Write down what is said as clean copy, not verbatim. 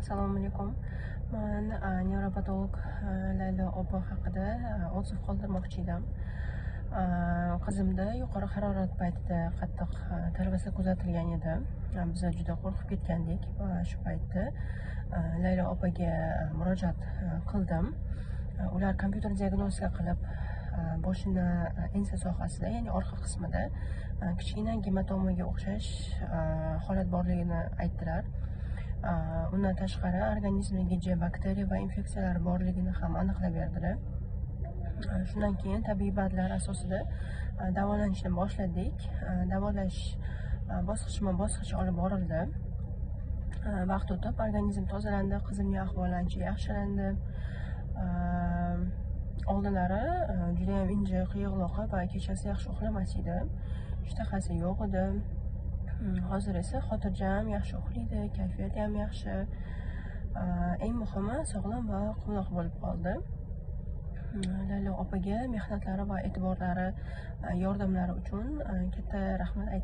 Assalomu alaykum. Men nevropatolog Laylo opa haqida otsiv qoldirmoqchi edim. Qizimda yuqori harorat paytida qattiq talvasa kuzatilgan edi. Biz juda qo'rqib ketgandik va shu paytda Laylo opaga murojaat qildim. Ular kompyuter diagnostika qilib boshini ensa sohasida, ya'ni orqa qismida kichkina gematomaga o'xshash holat borligini aytdilar. Undan tashqari organizmdagi bakteriya va infeksiyalar borligini ham aniqlab berdilar. Shundan keyin tabiiy badlar asosida davolanishni boshladik. Davolash bosqichma-bosqich olib borildi. Vaqt o'tib organizm tozalandi, qizimning ahvoli ancha yaxshilandi. Oldinlari juda ham injiq, yig'loqi va kechasi yaxshi uxlamas edi. Ishtahasi yo'q edi. Hozir esa xotirjam, yaxshi uxlaydi, kayfiyati ham yaxshi. Eng muhimi sog'lom va quvnoq bo'lib qoldi. Laylo opaga mehnatlari va e'tiborlari, yordamlari uchun katta rahmat aytaman.